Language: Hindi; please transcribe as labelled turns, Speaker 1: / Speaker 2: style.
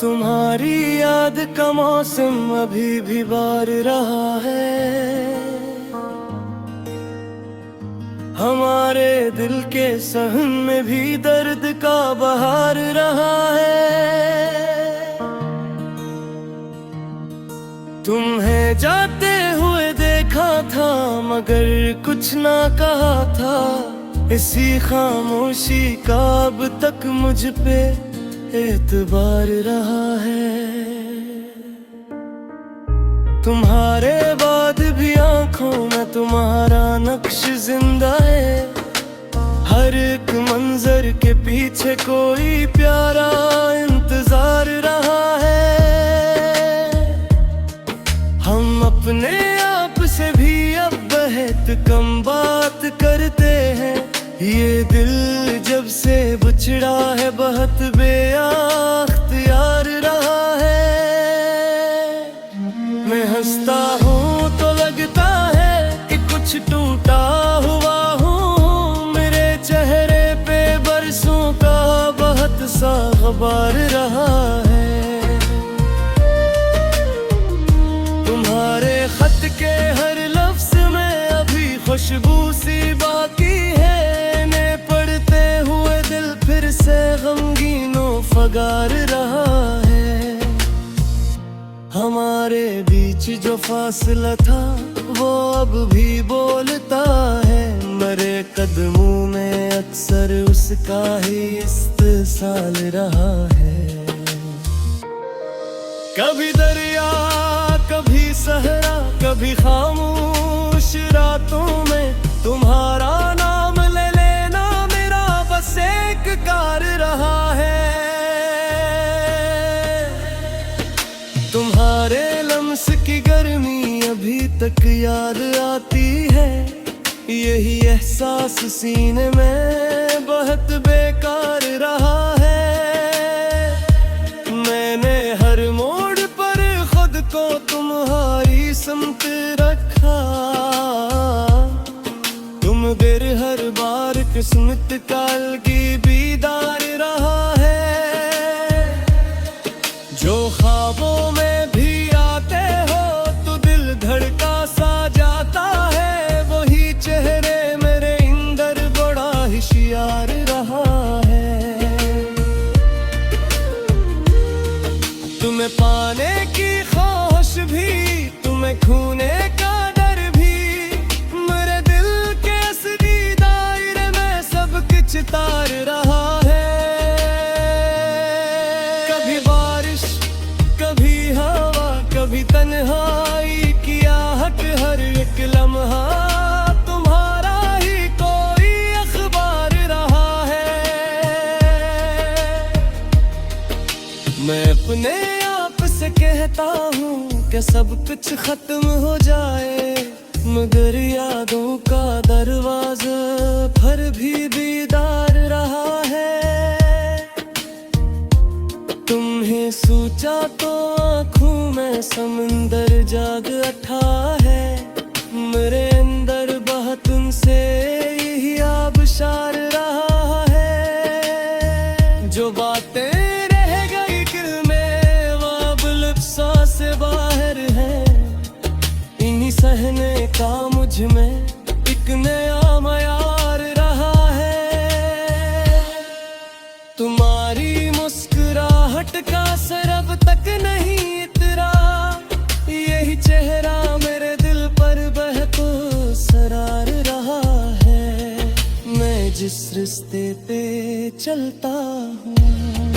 Speaker 1: तुम्हारी याद का मौसम अभी भी बार रहा है। हमारे दिल के सहन में भी दर्द का बहार रहा है। तुम्हें जाते हुए देखा था मगर कुछ ना कहा था। इसी खामोशी का अब तक मुझ पे एतबार रहा है। तुम्हारे बाद भी आंखों में तुम्हारा नक्श जिंदा है। हर एक मंजर के पीछे कोई प्यारा इंतजार रहा है। हम अपने आप से भी अब बहुत कम बात करते हैं। ये दिल जब से बिछड़ा है बहुत बेअख्तियार रहा है। मैं हंसता हूँ तो लगता है कि कुछ टूटा हुआ हूँ। मेरे चेहरे पे बरसों का बहुत सा ग़बार रहा है। तुम्हारे खत के हर लफ्ज़ में अभी खुशबू सी बाकी है। से गमगीनो फगार रहा है। हमारे बीच जो फासला था वो अब भी बोलता है। मरे कदमों में अक्सर उसका ही इस्तेसाल रहा है। कभी दरिया कभी सहरा कभी खामोश रातों में तुम्हारा नाम ले लेना मेरा बस एक कार रहा है। तुम्हारे लम्स की गर्मी अभी तक याद आती है। यही एहसास सीने में बहुत बेकार रहा है। मैंने हर मोड़ पर खुद को तुम्हारी समत रखा। तुम गिर हर बार किस्मत काल की बीदार रहा है। जो ख्वाबों में भी आते हो तो दिल धड़का सा जाता है। वही चेहरे मेरे अंदर बड़ा होशियार रहा है। तुम्हें पाने की ख्वाहिश भी तुम्हें खोने का डर भी मेरे दिल के असली दायरे में सब कुछ तार रहा है। कभी बारिश कभी हवा कभी तन्हाई की आहट हर एक लम्हा तुम्हारा ही कोई अखबार रहा है। मैं अपने आप से कहता हूँ कि सब कुछ खत्म हो जाए मगर यादों का दरवाजा फिर भी बीदार रहा है। तुम्हें सोचा तो आँखों में समंदर जाग उठा है। मेरे अंदर बहुत उनसे यही आबशार रहा है। जो बातें रह गई दिल में वो अब लफ्ज़ों से बाहर है। इन्हीं सहने का मुझ में एक नया मयार रहा है। तुम्हारी मुस्कुराहट का असर अब तक नहीं इतरा। यही चेहरा मेरे दिल पर बेक़रार रहा है। मैं जिस रास्ते पे चलता हूँ